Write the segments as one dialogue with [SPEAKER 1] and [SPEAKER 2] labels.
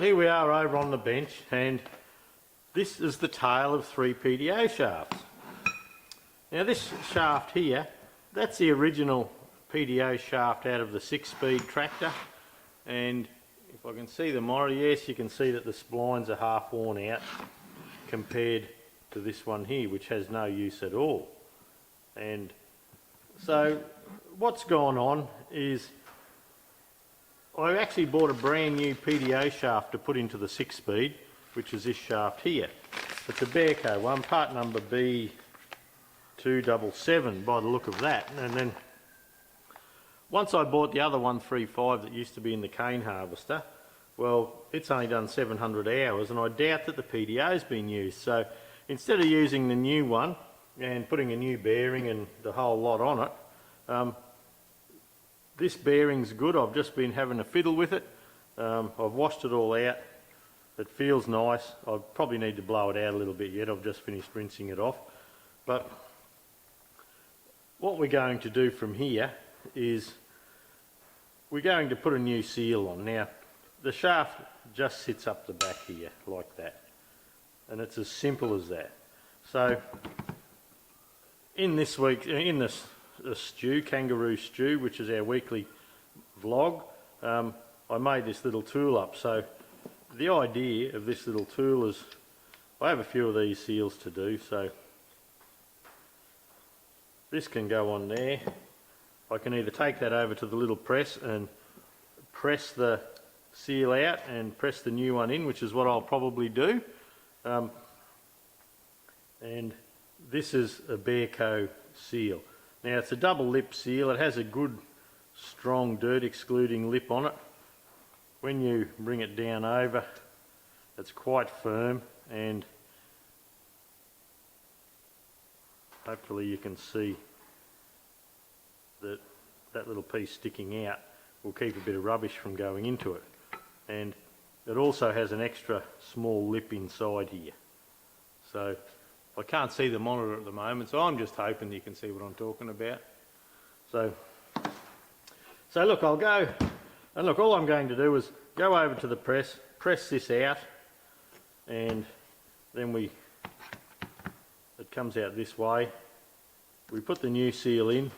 [SPEAKER 1] here we are over on the bench, and this is the tail of 3 PTO shafts. Now this shaft here, that's the original PTO shaft out of the 6-speed tractor, and if I can see the motor, yes, you can see that the splines are half worn out compared to this one here, which has no use at all. And so what's gone on is I actually bought a brand new PTO shaft to put into the 6-speed, which is this shaft here. It's a Bearco one, part number B277 by the look of that. And then once I bought the other 135 that used to be in the cane harvester, well, it's only done 700 hours, and I doubt that the PTO's been used. So instead of using the new one and putting a new bearing and the whole lot on it, this bearing's good. I've just been having a fiddle with it. I've washed it all out. It feels nice. I probably need to blow it out a little bit yet. I've just finished rinsing it off. But what we're going to do from here is we're going to put a new seal on. Now, the shaft just sits up the back here like that. And it's as simple as that. So, in this week, in this stew, kangaroo stew, which is our weekly vlog, I made this little tool up. So the idea of this little tool is I have a few of these seals to do, so this can go on there. I can either take that over to the little press and press the seal out and press the new one in, which is what I'll probably do. And this is a Bearco seal. Now it's a double lip seal. It has a good strong dirt excluding lip on it. When you bring it down over, it's quite firm, and hopefully you can see that that little piece sticking out will keep a bit of rubbish from going into it. And it also has an extra small lip inside here. So I can't see the monitor at the moment, so I'm just hoping you can see what I'm talking about. So look, I'll go, and look, all I'm going to do is go over to the press, press this out, and then it comes out this way. We put the new seal in,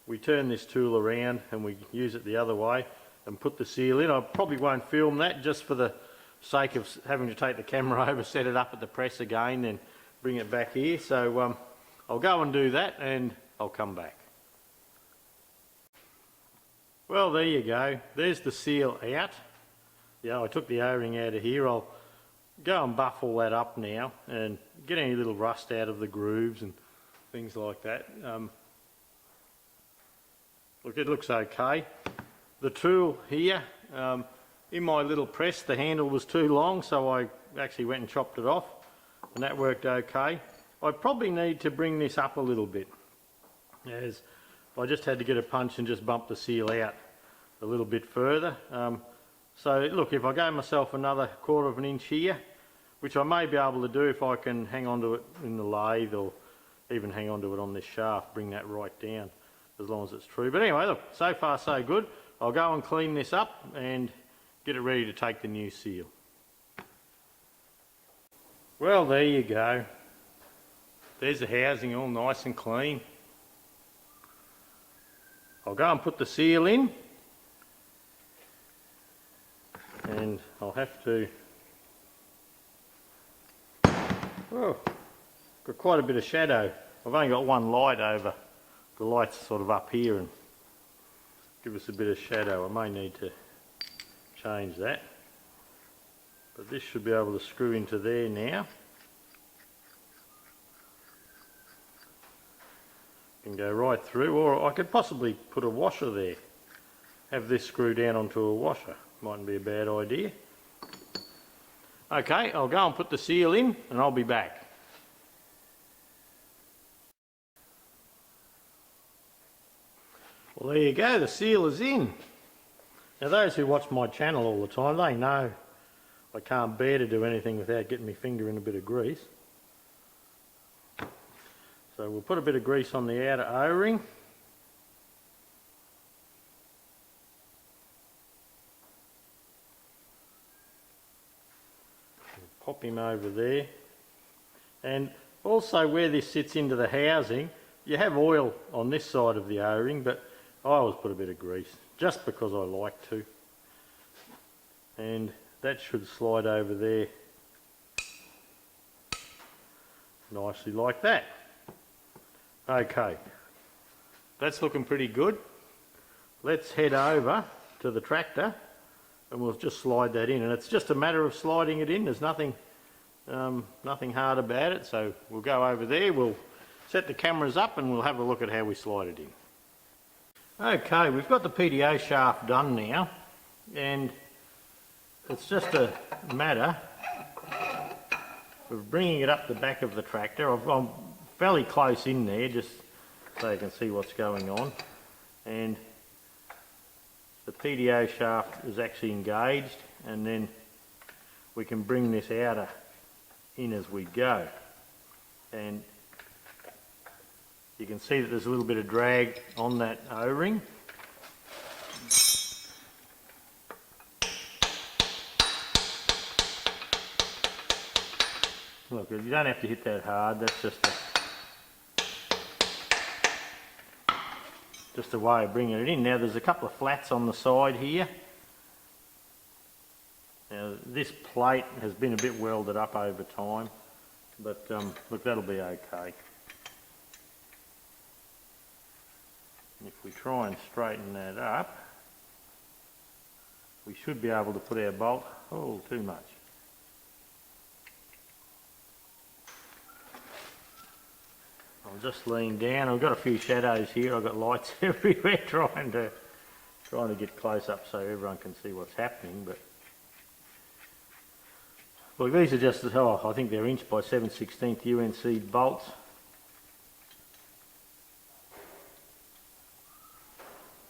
[SPEAKER 1] we turn this tool around and we use it the other way and put the seal in. I probably won't film that just for the sake of having to take the camera over, set it up at the press again, and bring it back here. So I'll go and do that and I'll come back. Well, there you go. There's the seal out. Yeah, I took the O-ring out of here. I'll go and buff all that up now and get any little rust out of the grooves and things like that. Look, it looks okay. The tool here, in my little press, the handle was too long, so I actually went and chopped it off, and that worked okay. I probably need to bring this up a little bit, as I just had to get a punch and just bump the seal out a little bit further. So look, if I go myself another 1/4 of an inch here, which I may be able to do if I can hang on to it in the lathe, or even hang on to it on this shaft, bring that right down, as long as it's true. But anyway, look, so far so good. I'll go and clean this up and get it ready to take the new seal. Well, there you go. There's the housing all nice and clean. I'll go and put the seal in, and I'll have to... Oh, got quite a bit of shadow. I've only got one light over. The light's sort of up here and give us a bit of shadow. I may need to change that. But this should be able to screw into there now. And go right through, or I could possibly put a washer there. Have this screw down onto a washer. Mightn't be a bad idea. Okay, I'll go and put the seal in and I'll be back. Well, there you go, the seal is in. Now those who watch my channel all the time, they know I can't bear to do anything without getting my finger in a bit of grease. So we'll put a bit of grease on the outer O-ring. pop him over there. And also where this sits into the housing, you have oil on this side of the O-ring, but I always put a bit of grease, just because I like to. And that should slide over there nicely like that. Okay, that's looking pretty good. Let's head over to the tractor and we'll just slide that in, and it's just a matter of sliding it in. There's nothing hard about it. So we'll go over there, we'll set the cameras up and we'll have a look at how we slide it in. Okay, we've got the PTO shaft done now, and it's just a matter of bringing it up the back of the tractor. I'm fairly close in there just so you can see what's going on, and the PTO shaft is actually engaged, and then we can bring this outer in as we go, and you can see that there's a little bit of drag on that O-ring. Look, you don't have to hit that hard, that's just a way of bringing it in. Now there's a couple of flats on the side here. Now this plate has been a bit welded up over time, but look, that'll be okay. If we try and straighten that up, we should be able to put our bolt. Oh, too much. I'll just lean down. I've got a few shadows here. I've got lights everywhere trying to get close up so everyone can see what's happening. But look, these are just, I think they're inch by 7/16 UNC bolts.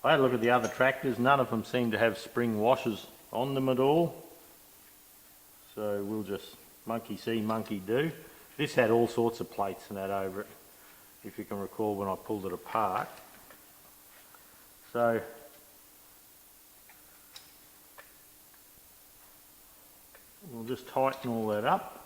[SPEAKER 1] I had a look at the other tractors. None of them seem to have spring washers on them at all. So we'll just monkey see, monkey do. This had all sorts of plates and that over it, if you can recall when I pulled it apart. So we'll just tighten all that up.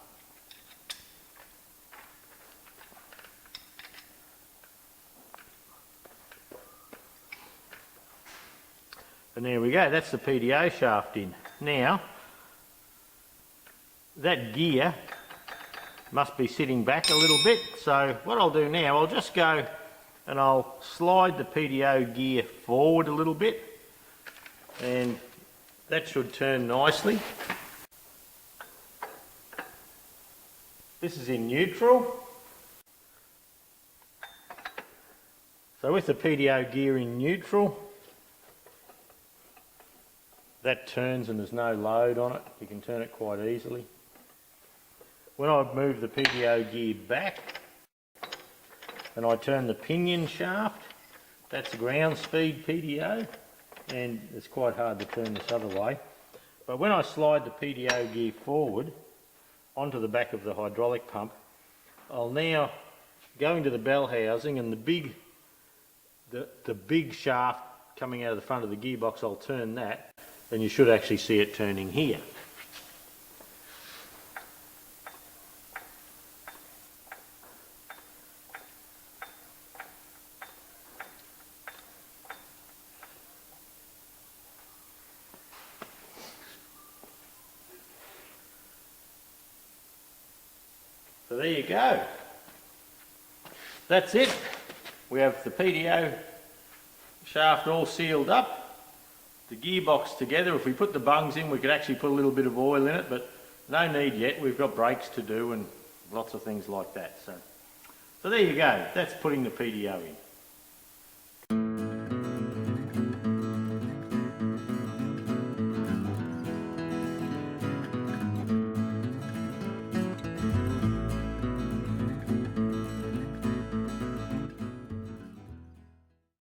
[SPEAKER 1] And there we go, that's the PTO shaft in. Now, that gear must be sitting back a little bit, so what I'll do now, I'll just go and I'll slide the PTO gear forward a little bit, and that should turn nicely. This is in neutral. So with the PTO gear in neutral, that turns and there's no load on it. You can turn it quite easily. When I move the PTO gear back and I turn the pinion shaft, that's a ground speed PTO, and it's quite hard to turn this other way. But when I slide the PTO gear forward onto the back of the hydraulic pump, I'll now go into the bell housing, and the big shaft coming out of the front of the gearbox, I'll turn that, and you should actually see it turning here. So there you go. That's it. We have the PTO shaft all sealed up, the gearbox together. If we put the bungs in, we could actually put a little bit of oil in it, but no need yet. We've got brakes to do and lots of things like that. So there you go. That's putting the PTO in.